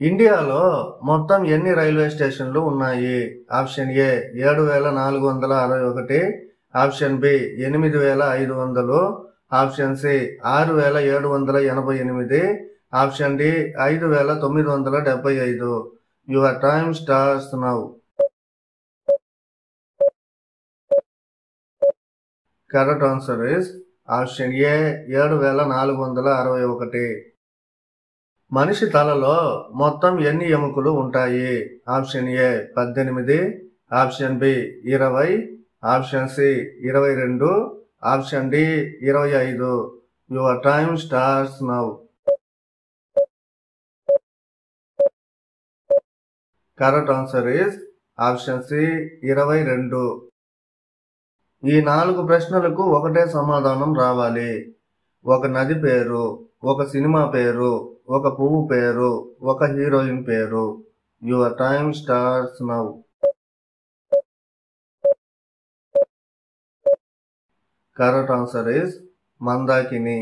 ఇండియాలో మొత్తం ఎన్ని రైల్వే స్టేషన్లు ఉన్నాయి? Option A 7461, option B 8500, option C 6788, option D 5975. Your time starts now. Correct answer is option A 7461. మనిషి తలలో మొత్తం ఎన్ని ఎముకలు ఉంటాయి? Option A 18, option B 20, option C 22, option D 25. Your time starts now. Correct answer is option C 22. ఈ 4 ప్రశ్నలకు ఒకటే సమాధానం రావాలి. ఒక నది పేరు, ఒక సినిమా పేరు, ఒక పువ్వు పేరు, ఒక హీరోయిన్ పేరు. Your time starts now. Correct answer is Mandakini.